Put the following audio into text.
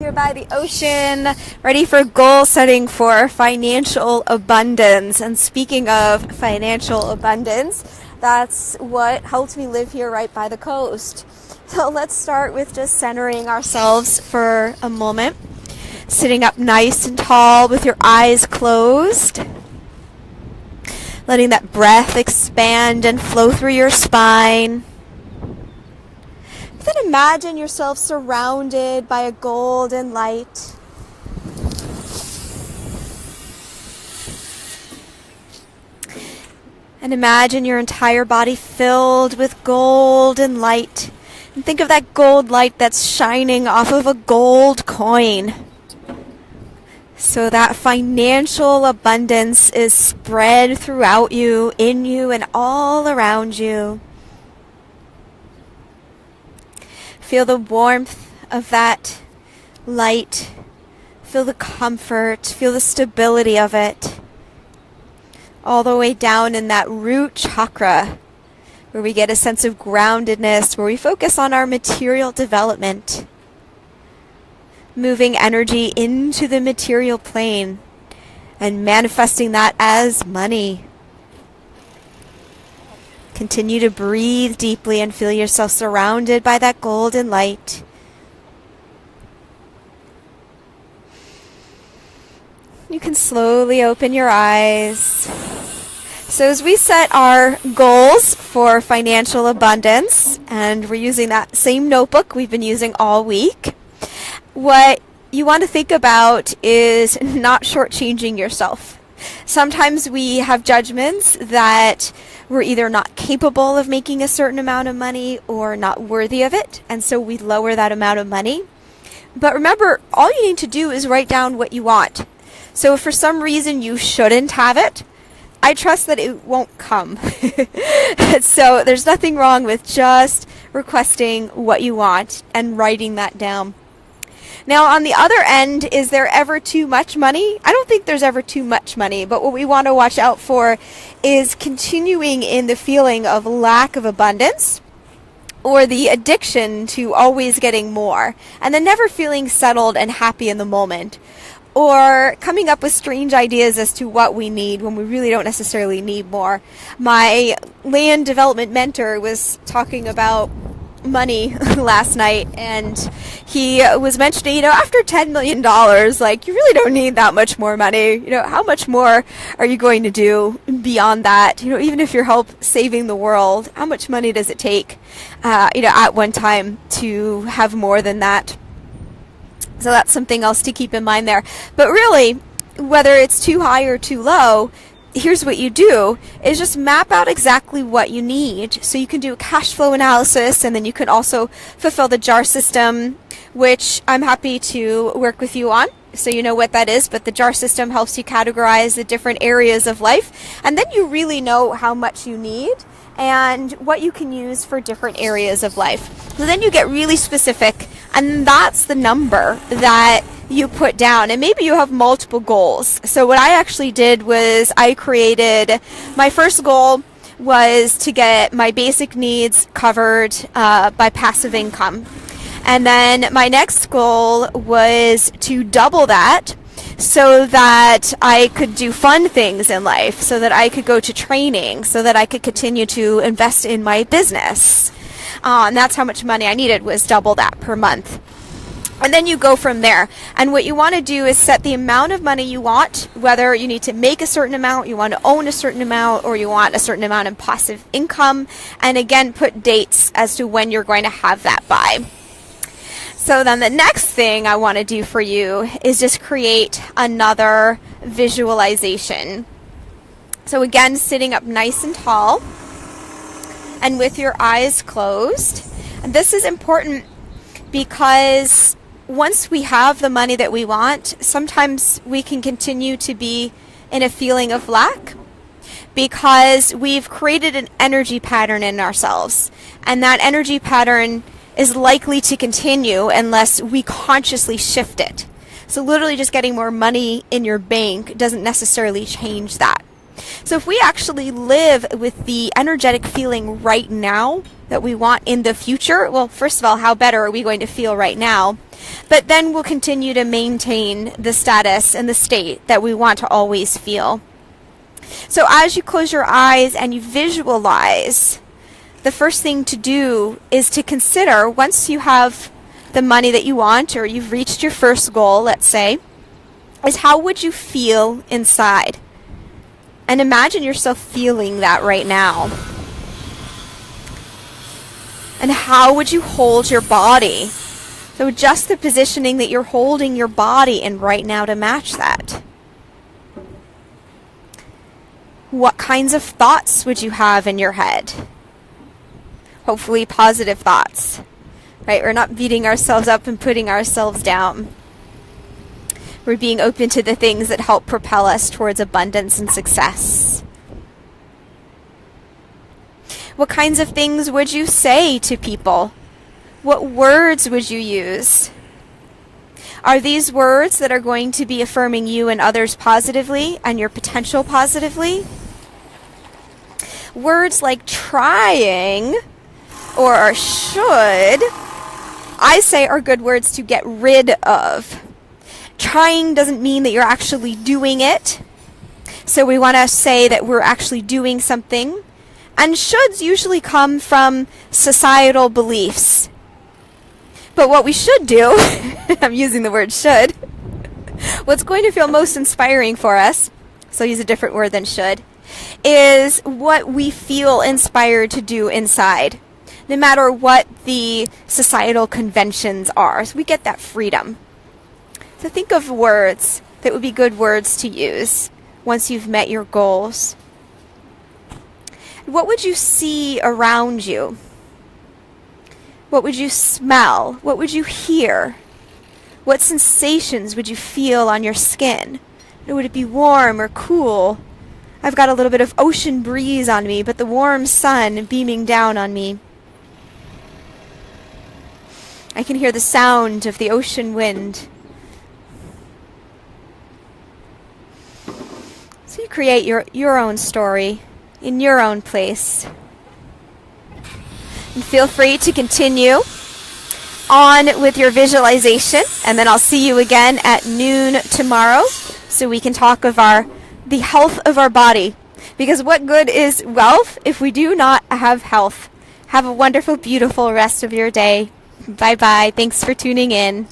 Here by the ocean, ready for goal setting for financial abundance. And speaking of financial abundance, that's what helped me live here right by the coast. So let's start with just centering ourselves for a moment. Sitting up nice and tall with your eyes closed. Letting that breath expand and flow through your spine. Then imagine yourself surrounded by a golden light. And imagine your entire body filled with golden light. And think of that gold light that's shining off of a gold coin. So that financial abundance is spread throughout you, in you, and all around you. Feel the warmth of that light. Feel the comfort. Feel the stability of it. All the way down in that root chakra, where we get a sense of groundedness, where we focus on our material development. Moving energy into the material plane and manifesting that as money. Continue to breathe deeply and feel yourself surrounded by that golden light. You can slowly open your eyes. So as we set our goals for financial abundance, and we're using that same notebook we've been using all week, what you want to think about is not shortchanging yourself. Sometimes we have judgments that we're either not capable of making a certain amount of money or not worthy of it, and so we lower that amount of money. But remember, all you need to do is write down what you want. So if for some reason you shouldn't have it, I trust that it won't come. So there's nothing wrong with just requesting what you want and writing that down. Now, on the other end, is there ever too much money? I don't think there's ever too much money, but what we want to watch out for is continuing in the feeling of lack of abundance or the addiction to always getting more and then never feeling settled and happy in the moment, or coming up with strange ideas as to what we need when we really don't necessarily need more. My land development mentor was talking about money last night, and he was mentioning, after $10 million, like, you really don't need that much more money. How much more are you going to do beyond that? Even if you're help saving the world, how much money does it take, at one time to have more than that? So that's something else to keep in mind there. But really, whether it's too high or too low, here's what you do is just map out exactly what you need. So you can do a cash flow analysis, and then you can also fulfill the JAR system, which I'm happy to work with you on. So you know what that is, but the JAR system helps you categorize the different areas of life, and then you really know how much you need and what you can use for different areas of life. So then you get really specific, and that's the number that you put down. And maybe you have multiple goals. So what I actually did was I created, my first goal was to get my basic needs covered by passive income. And then my next goal was to double that so that I could do fun things in life, so that I could go to training, so that I could continue to invest in my business. And that's how much money I needed, was double that per month. And then you go from there. And what you want to do is set the amount of money you want, whether you need to make a certain amount, you want to own a certain amount, or you want a certain amount in passive income. And again, put dates as to when you're going to have that by. So then the next thing I want to do for you is just create another visualization. So again, sitting up nice and tall and with your eyes closed. And this is important because once we have the money that we want, sometimes we can continue to be in a feeling of lack because we've created an energy pattern in ourselves. And that energy pattern is likely to continue unless we consciously shift it. So literally just getting more money in your bank doesn't necessarily change that. So if we actually live with the energetic feeling right now that we want in the future, well, first of all, how better are we going to feel right now? But then we'll continue to maintain the status and the state that we want to always feel. So as you close your eyes and you visualize, the first thing to do is to consider, once you have the money that you want, or you've reached your first goal, let's say, is how would you feel inside? And imagine yourself feeling that right now. And how would you hold your body? So just the positioning that you're holding your body in right now to match that. What kinds of thoughts would you have in your head? Hopefully positive thoughts, right? We're not beating ourselves up and putting ourselves down. We're being open to the things that help propel us towards abundance and success. What kinds of things would you say to people? What words would you use? Are these words that are going to be affirming you and others positively and your potential positively? Words like trying or should, I say, are good words to get rid of. Trying doesn't mean that you're actually doing it. So we want to say that we're actually doing something. And shoulds usually come from societal beliefs. But what we should do, I'm using the word should, what's going to feel most inspiring for us, so I'll use a different word than should, is what we feel inspired to do inside, no matter what the societal conventions are. So we get that freedom. So think of words that would be good words to use once you've met your goals. What would you see around you? What would you smell? What would you hear? What sensations would you feel on your skin? Would it be warm or cool? I've got a little bit of ocean breeze on me, but the warm sun beaming down on me. I can hear the sound of the ocean wind. So you create your own story in your own place. And feel free to continue on with your visualization, and then I'll see you again at noon tomorrow so we can talk of the health of our body. Because what good is wealth if we do not have health? Have a wonderful, beautiful rest of your day. Bye-bye. Thanks for tuning in.